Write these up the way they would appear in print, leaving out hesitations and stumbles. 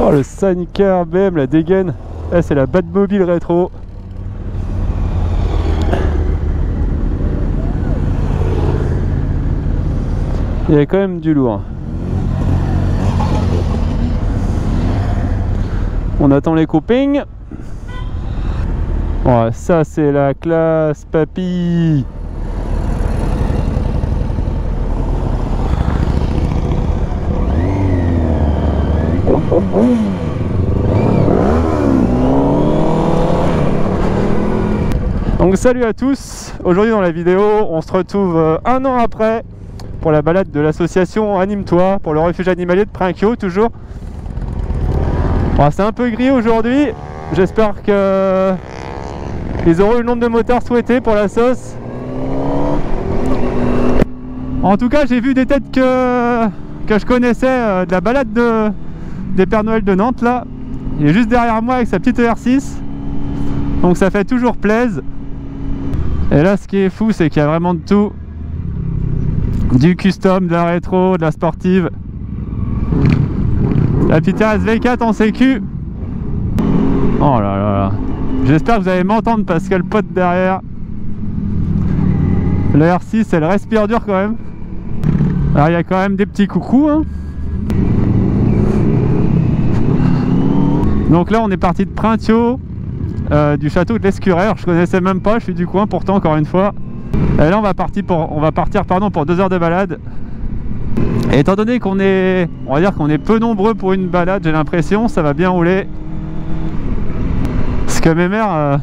Oh, le Sanica BM, la dégaine. Là, c'est la Batmobile rétro. Il y a quand même du lourd. On attend les copains. Oh, ça c'est la classe, papy. Donc salut à tous. Aujourd'hui dans la vidéo, on se retrouve un an après pour la balade de l'association Anime-toi pour le refuge animalier de Prinkio, toujours. Bon, c'est un peu gris aujourd'hui. J'espère que ils auront le nombre de motards souhaité pour la sauce. En tout cas, j'ai vu des têtes que je connaissais de la balade des Pères Noël de Nantes là. Il est juste derrière moi avec sa petite ER6. Donc ça fait toujours plaisir. Et là, ce qui est fou, c'est qu'il y a vraiment de tout. Du custom, de la rétro, de la sportive. La petite RS-V4 en sécu. Oh là là là. J'espère que vous allez m'entendre parce que le pote derrière. Le R6, elle respire dur quand même. Alors il y a quand même des petits coucous, hein. Donc là on est parti de Prinkio, du château de l'Escurel. Je connaissais même pas, je suis du coin pourtant encore une fois. Et là on va partir pour 2 heures de balade. Et étant donné qu'on est, on va dire qu'on est peu nombreux pour une balade, j'ai l'impression, ça va bien rouler. Parce que mes mères,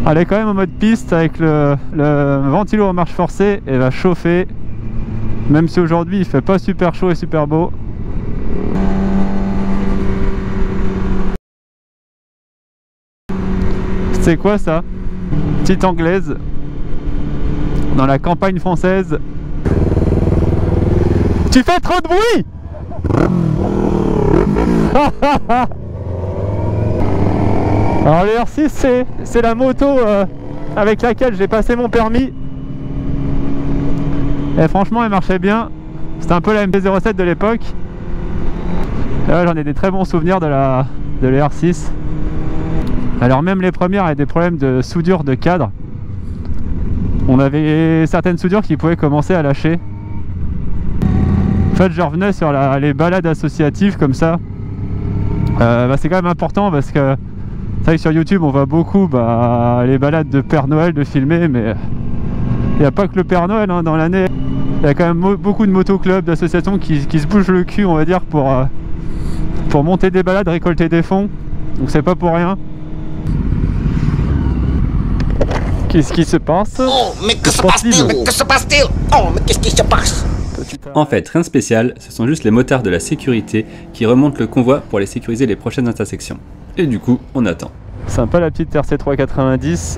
elle est quand même en mode piste avec le ventilo en marche forcée et va chauffer. Même si aujourd'hui il fait pas super chaud et super beau. C'est quoi ça? Petite anglaise dans la campagne française. Tu fais trop de bruit! Alors le R6 c'est la moto avec laquelle j'ai passé mon permis. Et franchement elle marchait bien. C'était un peu la MP07 de l'époque. J'en ai des très bons souvenirs de la R6. Alors même les premières avaient des problèmes de soudure de cadre. On avait certaines soudures qui pouvaient commencer à lâcher. En fait je revenais sur les balades associatives comme ça. C'est quand même important parce que c'est vrai que sur YouTube on voit beaucoup les balades de Père Noël de filmer, mais il n'y a pas que le Père Noël hein, dans l'année. Il y a quand même beaucoup de motoclubs, d'associations qui se bougent le cul on va dire pour monter des balades, récolter des fonds. Donc c'est pas pour rien. Qu'est-ce qui se passe? Oh, mais que se passe-t-il? Mais que se passe-t-il? Oh, mais qu'est-ce qui se passe? En fait, rien de spécial, ce sont juste les motards de la sécurité qui remontent le convoi pour les sécuriser les prochaines intersections. Et du coup, on attend. Sympa la petite RC390.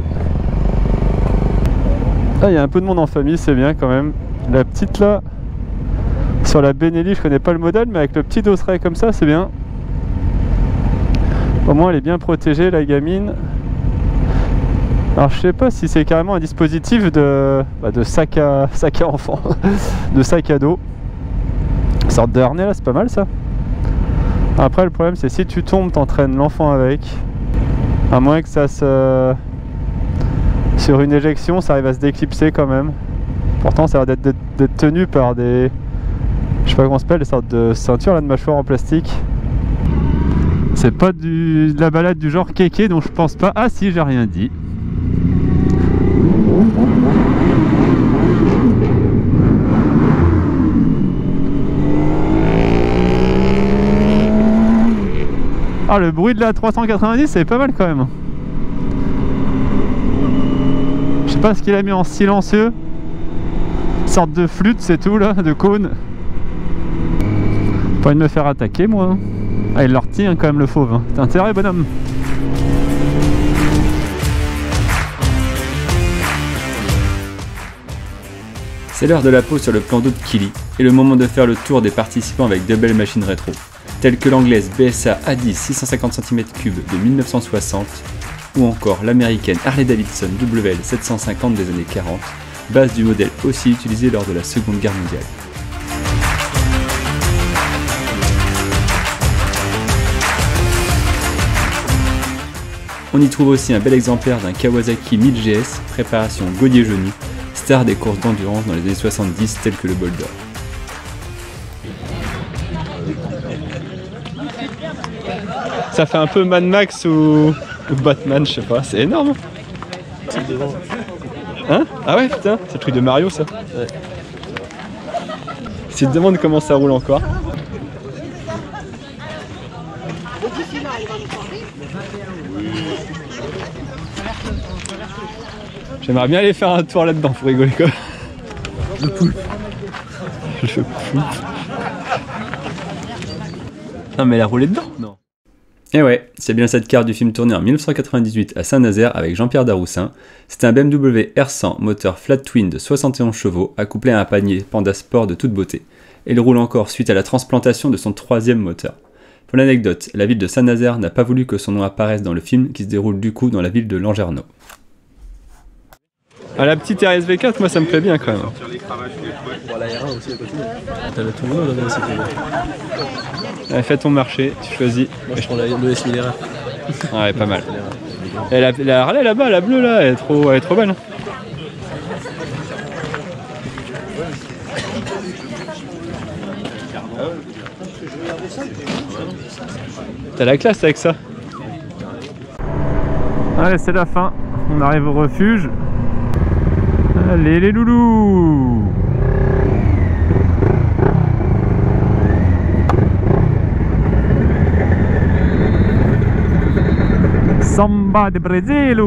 Ah, il y a un peu de monde en famille, c'est bien quand même. La petite là, sur la Benelli, je connais pas le modèle, mais avec le petit dosseret comme ça, c'est bien. Au moins, elle est bien protégée, la gamine. Alors je sais pas si c'est carrément un dispositif de sac à enfant, de sac à dos. Une sorte de harnais là, c'est pas mal ça. Après le problème c'est si tu tombes, t'entraînes l'enfant avec. À moins que ça se... Sur une éjection ça arrive à se déclipser quand même. Pourtant ça a l'air d'être tenu par des... Je sais pas comment ça s'appelle, des sortes de ceintures là, de mâchoire en plastique. C'est pas de la balade du genre kéké donc je pense pas... Ah si, j'ai rien dit. Ah, le bruit de la 390 c'est pas mal quand même. Je sais pas ce qu'il a mis en silencieux. Une sorte de flûte c'est tout là, de cône. Pas envie de me faire attaquer moi. Ah, il leur tient quand même le fauve. T'as intérêt bonhomme. C'est l'heure de la pause sur le plan d'eau de Kili et le moment de faire le tour des participants avec de belles machines rétro, telles que l'anglaise BSA A10 650 cm3 de 1960 ou encore l'américaine Harley-Davidson WL 750 des années 40, base du modèle aussi utilisé lors de la Seconde Guerre mondiale. On y trouve aussi un bel exemplaire d'un Kawasaki 1000 GS, préparation Gaudier-Genu, star des courses d'endurance dans les années 70 telles que le Bol d'Or. Ça fait un peu Mad Max ou Batman, je sais pas, c'est énorme. Hein? Ah ouais, putain, c'est le truc de Mario ça. Ouais. Si tu te demandes comment ça roule encore. J'aimerais bien aller faire un tour là-dedans pour rigoler quoi. Le poulpe. Le poulpe. Non mais elle a roulé dedans? Non. Et ouais, c'est bien cette carte du film tourné en 1998 à Saint-Nazaire avec Jean-Pierre Daroussin. C'est un BMW R100 moteur flat twin de 71 chevaux accouplé à un panier Panda Sport de toute beauté. Et il roule encore suite à la transplantation de son troisième moteur. Pour l'anecdote, la ville de Saint-Nazaire n'a pas voulu que son nom apparaisse dans le film qui se déroule du coup dans la ville de Langerneau. Ah, la petite RSV4, moi ça me plaît bien quand même. Allez, fais ton marché, tu choisis. Moi je prends le S Milera. Ouais, pas mal. Et la Harley là-bas, la bleue là, elle est trop belle. T'as la classe avec ça. Allez, c'est la fin. On arrive au refuge. Allez les loulous. Samba de Brasil.